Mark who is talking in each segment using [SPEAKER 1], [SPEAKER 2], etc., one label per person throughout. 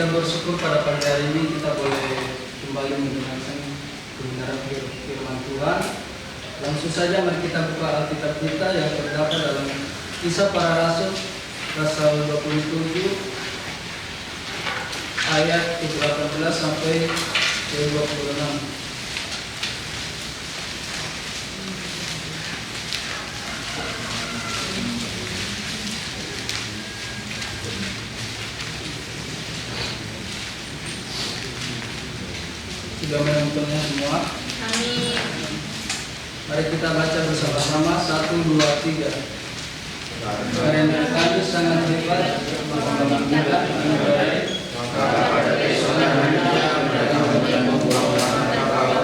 [SPEAKER 1] kita bersyukur pada pagi hari ini kita boleh kembali mendengarkan kebenaran firman Tuhan. Langsung saja mari kita buka Alkitab kita yang terdapat dalam Kisah Para Rasul pasal 27 ayat 18 sampai 26. Sudah menontonnya semua?
[SPEAKER 2] Amin.
[SPEAKER 1] Mari kita baca bersama-sama 1, 2, 3. Karena kami sangat hebat, maka pada besok harinya mereka membuang kapal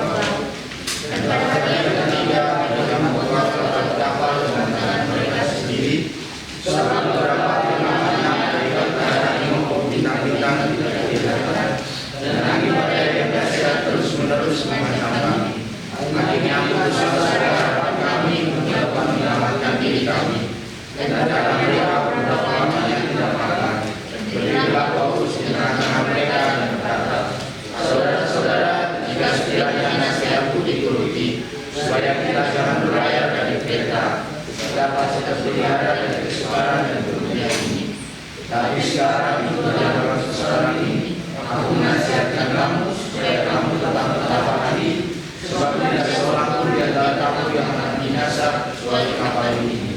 [SPEAKER 1] dan pada hari ketiga mereka membawa kapal dengan tangan mereka sendiri. Selama beberapa lamanya mereka menunggu bintang-bintang di daratan dan angin badai yang dahsyat terus-menerus menghantam kami. Akhirnya saudara kami mencoba menyelamatkan diri kami. Dan cara mereka beberapa lamanya tidak makan. Berilah Paulus di tengah-tengah mereka dan berkata, saudara-saudara, jika sekiranya nasihatku dituruti, supaya kita jangan berlayar dari Kreta, dapat terpelihara dari kesukaran dan kerugian ini. Tapi sekarang itu dalam sekarang ini, aku menasihatkan kamu supaya kamu tetap bertabah hati, sebab tidak seorang pun di antara kamu yang akan binasa kecuali kapal ini.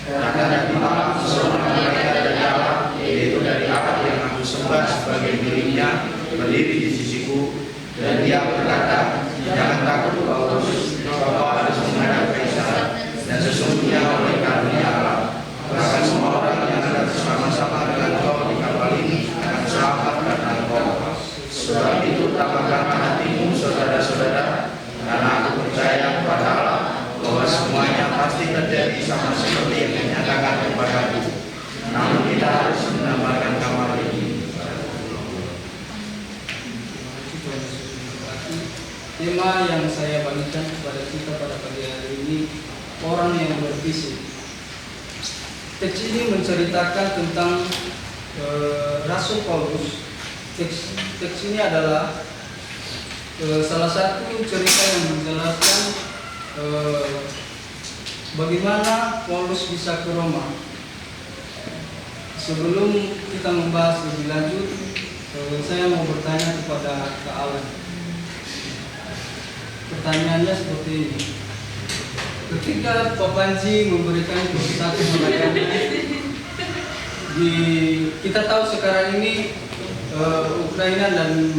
[SPEAKER 1] Karena nanti malam seorang mereka dari Allah, yaitu dari Allah yang aku sembah sebagai miliknya, berdiri di sisiku, dan dia berkata, jangan takut Paulus, kau harus menghadap Kaisar, dan sesungguhnya oleh karunia Allah, bahkan semua orang yang ada bersama-sama dengan kau di kapal ini akan selamat karena kau. Sebab itu tambahkanlah hatimu, saudara-saudara, karena aku percaya kepada Allah bahwa semuanya pasti terjadi sama seperti yang dinyatakan kepadaku. Namun kita harus menambahkan kamar ini. Tema yang saya bagikan kepada kita pada pagi hari ini, orang yang bervisi. Teks ini menceritakan tentang Rasul Paulus. Teks ini adalah salah satu cerita yang menjelaskan bagaimana Paulus bisa ke Roma. Sebelum kita membahas lebih lanjut, saya mau bertanya kepada Kak Alan. Pertanyaannya seperti ini. Ketika Pak Panji memberikan satu pelayanan, kita tahu sekarang ini Ukraina dan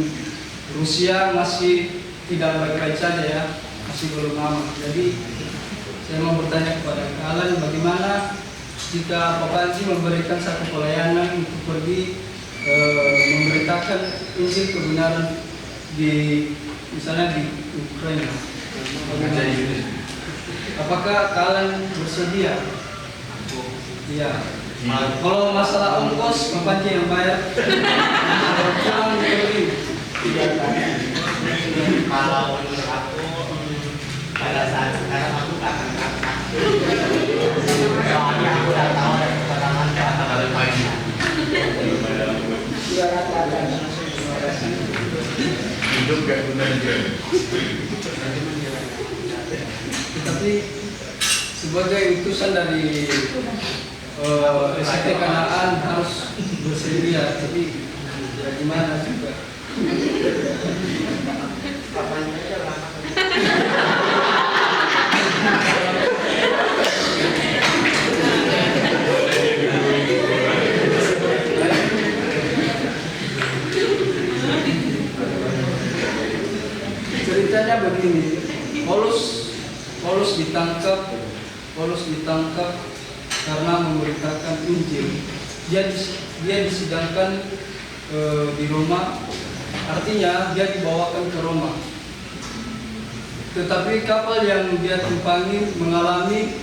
[SPEAKER 1] Rusia masih tidak baik-baik saja ya, masih belum aman. Jadi saya mau bertanya kepada Kak Alan, bagaimana jika Pak Panji memberikan satu pelayanan untuk pergi memberitakan Injil kebenaran di misalnya di Ukraina, apakah kalian bersedia? Iya. Kalau masalah ongkos, Pak Panji yang bayar. Kalau pulang pergi.
[SPEAKER 3] Kalau menurut aku pada saat sekarang aku tak akan kakak. Soalnya aku udah tahu dari keterangan kata lainnya.
[SPEAKER 4] Hidup gak guna aja.
[SPEAKER 1] Tapi sebagai utusan dari ST Kanaan harus bersedia. Tapi bagaimana juga? Ceritanya begini, Paulus ditangkap karena memberitakan Injil. Dia disidangkan di Roma, artinya dia dibawakan ke Roma. Tetapi kapal yang dia tumpangi mengalami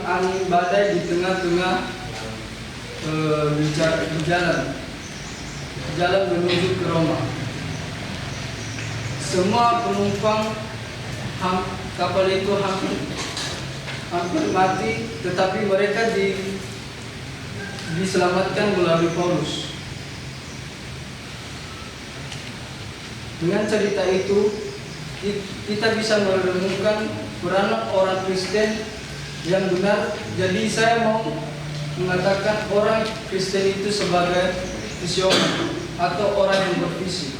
[SPEAKER 1] angin badai di tengah-tengah di jalan menuju ke Roma. Semua penumpang kapal itu hampir mati, tetapi mereka diselamatkan melalui Paulus. Dengan cerita itu, kita bisa merenungkan peran orang Kristen yang benar. Jadi saya mau mengatakan orang Kristen itu sebagai visioner atau orang yang bervisi.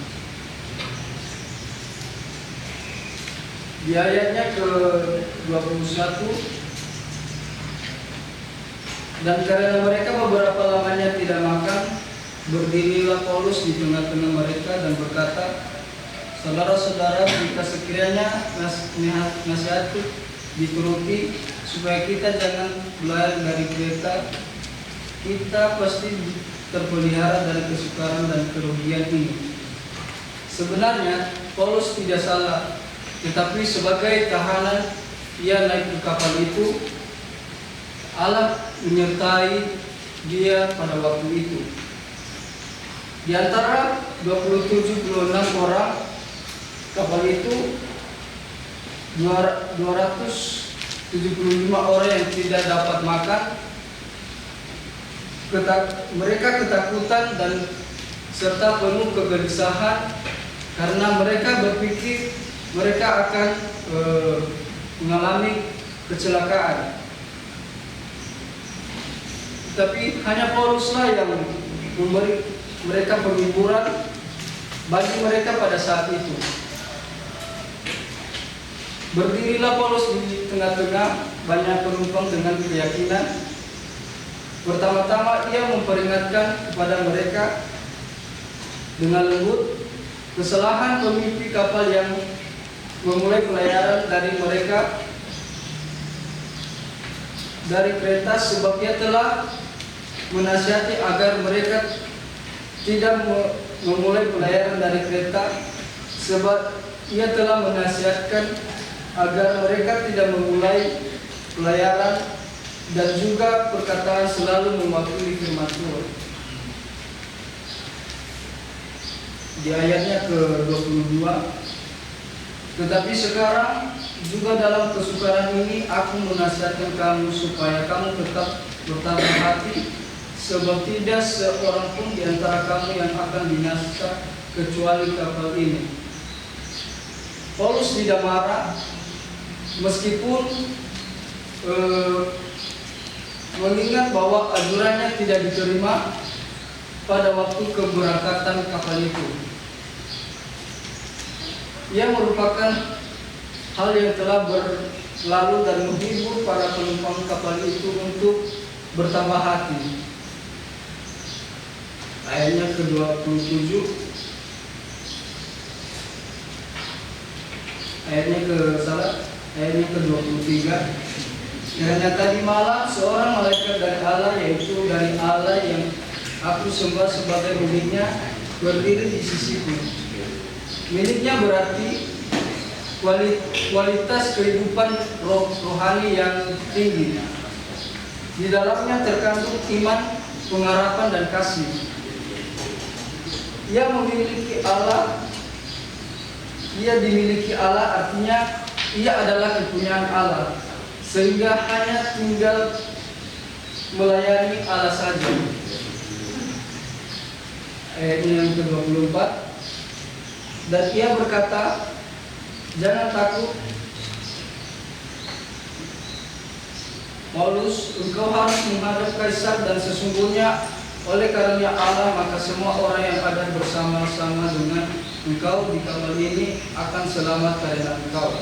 [SPEAKER 1] Di ayatnya ke-21, dan karena mereka beberapa lamanya tidak makan, berdirilah Paulus di tengah-tengah mereka dan berkata, saudara-saudara, jika sekiranya nasihatku dituruti, supaya kita jangan berlari dari Kreta, kita pasti terpelihara dari kesukaran dan kerugian ini. Sebenarnya Paulus tidak salah, tetapi sebagai tahanan ia naik ke kapal itu. Allah menyertai dia pada waktu itu. Di antara 26 orang kapal itu, 275 orang yang tidak dapat makan. Mereka ketakutan dan serta penuh kegelisahan karena mereka berpikir mereka akan mengalami kecelakaan. Tapi hanya Pauluslah yang memberi mereka penghiburan bagi mereka pada saat itu. Berdirilah Paulus di tengah-tengah banyak penumpang dengan keyakinan. Pertama-tama ia memperingatkan kepada mereka dengan lembut kesalahan pemimpin kapal yang memulai pelayaran dari mereka dari Kreta, sebab ia telah menasihati agar mereka tidak memulai pelayaran dari Kreta, sebab ia telah menasihatkan agar mereka tidak memulai pelayaran, dan juga perkataan selalu mewakili firman Tuhan. Di ayatnya ke-22, tetapi sekarang juga dalam kesukaran ini aku menasihatkan kamu supaya kamu tetap bertabah hati, sebab tidak seorang pun di antara kamu yang akan binasa kecuali kapal ini. Paulus tidak marah meskipun mengingat bahwa ajurannya tidak diterima pada waktu keberangkatan kapal itu. Ia merupakan hal yang telah berlalu dan menghibur para penumpang kapal itu untuk bertambah hati. Ayatnya ke-27, ayatnya ke-23. Karena tadi malam seorang malaikat dari Allah, yaitu dari Allah yang aku sembah sebagai miliknya, berdiri di sisiku. Miliknya berarti kualitas kehidupan rohani yang tinggi. Di dalamnya terkandung iman, pengharapan, dan kasih. Ia memiliki Allah. Ia dimiliki Allah, artinya ia adalah kepunyaan Allah, sehingga hanya tinggal melayani Allah saja. Ayat yang ke-24, dan ia berkata, jangan takut Paulus, engkau harus menghadap Kaisar, dan sesungguhnya oleh karunia Allah maka semua orang yang ada bersama-sama dengan engkau di kapal ini akan selamat karena engkau.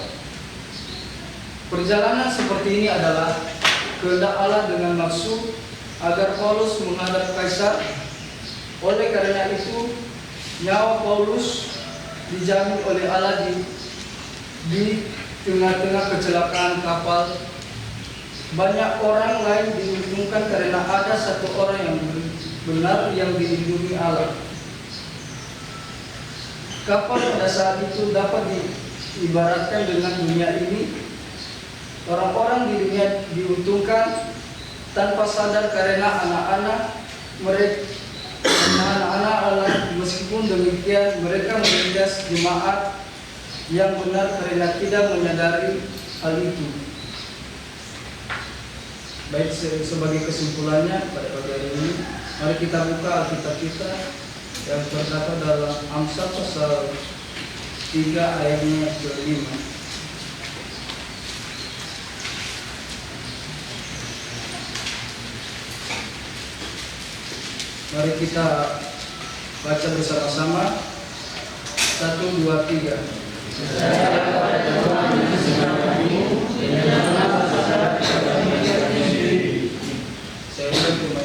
[SPEAKER 1] Perjalanan seperti ini adalah kehendak Allah dengan maksud agar Paulus menghadap Kaisar. Oleh karena itu, nyawa Paulus dijamin oleh Allah di tengah-tengah kecelakaan kapal. Banyak orang lain diuntungkan karena ada satu orang yang benar yang dilindungi Allah. Kapal pada saat itu dapat diibaratkan dengan dunia ini. Orang-orang di dunia diuntungkan tanpa sadar karena anak-anak Allah. Meskipun demikian, mereka menindas jemaat yang benar karena tidak menyadari hal itu. Baik, sebagai kesimpulannya pada pagi hari ini, Mari kita buka Alkitab kita yang terdapat dalam Amsal pasal 3 ayatnya ke-5. Mari kita baca bersama-sama. 1, 2, 3. Saya ulang kembali.